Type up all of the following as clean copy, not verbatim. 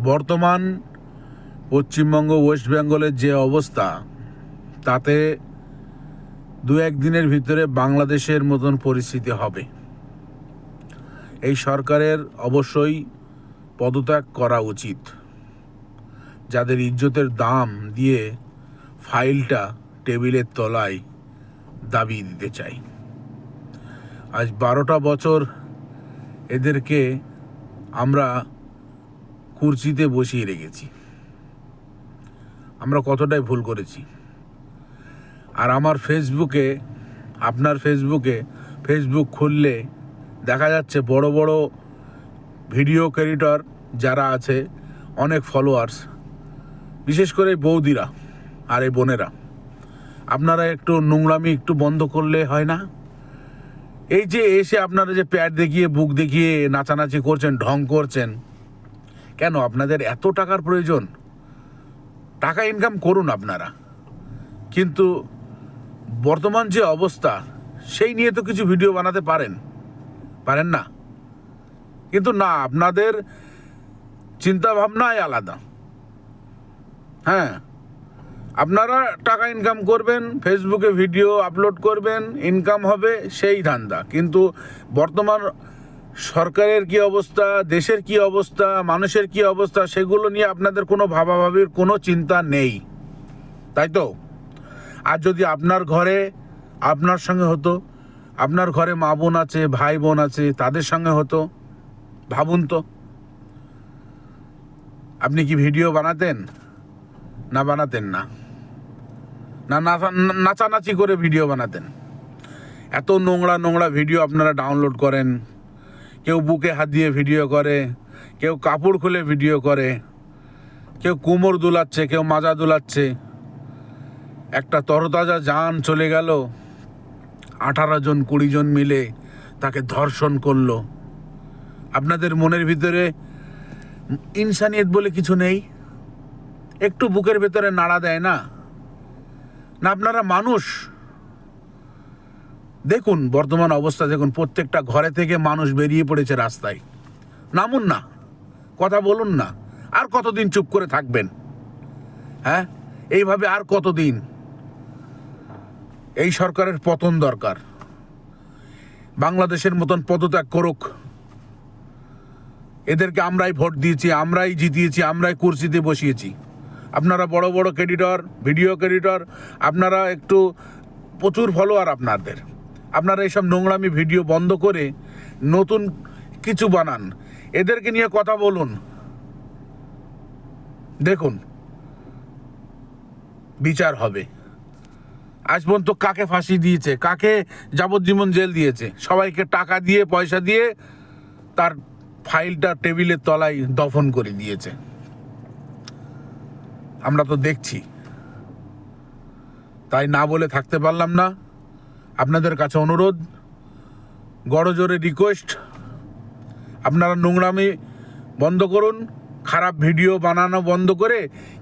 বর্তমান পশ্চিমবঙ্গ ওয়েস্ট বেঙ্গলের যে অবস্থা, তাতে দু একদিনের ভিতরে বাংলাদেশের মতন পরিস্থিতি হবে। এই সরকারের অবশ্যই পদত্যাগ করা উচিত। যাদের ইজ্জতের দাম দিয়ে ফাইলটা টেবিলের তলায় দাবিয়ে দিতে চাই। আজ 12টা বছর এদেরকে আমরা কুর্সিতে বসিয়ে রেখেছি। আমরা কতটাই ভুল করেছি। আর আমার ফেসবুকে, আপনার ফেসবুক খুললে দেখা যাচ্ছে বড় বড় ভিডিও ক্রিয়েটর যারা আছে, অনেক ফলোয়ার্স, বিশেষ করে বৌদিরা আর এই বোনেরা, আপনারা একটু নোংরামি একটু বন্ধ করলে হয় না? এই যে এসে আপনারা যে প্যাড দেখিয়ে বুক দেখিয়ে নাচানাচি করছেন, ঢং করছেন, কেন? আপনাদের এত টাকার প্রয়োজন? টাকা ইনকাম করুন আপনারা, কিন্তু বর্তমান যে অবস্থা সেই নিয়ে তো কিছু ভিডিও বানাতে পারেন না? কিন্তু না, আপনাদের চিন্তা ভাবনাই আলাদা। হ্যাঁ, আপনারা টাকা ইনকাম করবেন, ফেসবুকে ভিডিও আপলোড করবেন, ইনকাম হবে, সেই ধান্দা। কিন্তু বর্তমান সরকারের কি অবস্থা, দেশের কি অবস্থা, মানুষের কি অবস্থা, সেগুলো নিয়ে আপনাদের কোনো ভাবাভাবির কোনো চিন্তা নেই, তাই তো? আর যদি আপনার ঘরে আপনার সঙ্গে হতো, আপনার ঘরে মা বোন আছে, ভাই বোন আছে, তাদের সঙ্গে হতো, ভাবুন তো, আপনি কি ভিডিও বানাতেন? না বানাতেন না? না নাচানাচি করে ভিডিও বানাতেন? এত নোংরা নোংরা ভিডিও আপনারা ডাউনলোড করেন। কেউ বুকে হাত দিয়ে ভিডিও করে, কেউ কাপড় খুলে ভিডিও করে, কেউ কোমর দুলাচ্ছে, কেউ মাজা দুলাচ্ছে। একটা তরতাজা জান চলে গেল, 18 জন 20 জন মিলে তাকে ধর্ষণ করলো। আপনাদের মনের ভিতরে ইনসানিয়ত বলে কিছু নেই? একটু বুকের ভেতরে নাড়া দেয় না? না আপনারা মানুষ? দেখুন বর্তমান অবস্থা, দেখুন প্রত্যেকটা ঘরে থেকে মানুষ বেরিয়ে পড়েছে রাস্তায়। নামুন না, কথা বলুন না। আর কতদিন চুপ করে থাকবেন? হ্যাঁ, এইভাবে আর কতদিন? এই সরকারের পতন দরকার। বাংলাদেশের মতন পদত্যাগ করুক। এদেরকে আমরাই ভোট দিয়েছি, আমরাই জিতিয়েছি, আমরাই কুর্সিতে বসিয়েছি। আপনারা বড় বড় ক্রিয়েটর, ভিডিও ক্রিয়েটর, আপনারা একটু প্রচুর ফলোয়ার আপনাদের, আপনারা এইসব নোংরামি ভিডিও বন্ধ করে নতুন কিছু বানান, এদেরকে নিয়ে কথা বলুন। দেখুন বিচার হবে। আজ পর্যন্ত কাকে ফাঁসি দিয়েছে, কাকে যাবজ্জীবন জেল দিয়েছে? সবাইকে টাকা দিয়ে, পয়সা দিয়ে তার ফাইলটা টেবিলের তলায় দফন করে দিয়েছে। আমরা তো দেখছি, তাই না বলে থাকতে পারলাম না। আপনাদের কাছে অনুরোধ, গড়জোরে রিকোয়েস্ট, আপনারা নোংরামি বন্ধ করুন, খারাপ ভিডিও বানানো বন্ধ করে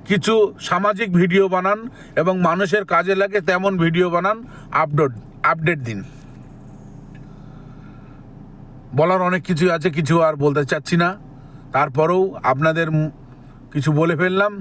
কিছু সামাজিক ভিডিও বানান এবং মানুষের কাজে লাগে তেমন ভিডিও বানান, আপডেট দিন। বলার অনেক কিছু আছে, কিছু আর বলতে চাচ্ছি না, তারপরেও আপনাদের কিছু বলে ফেললাম।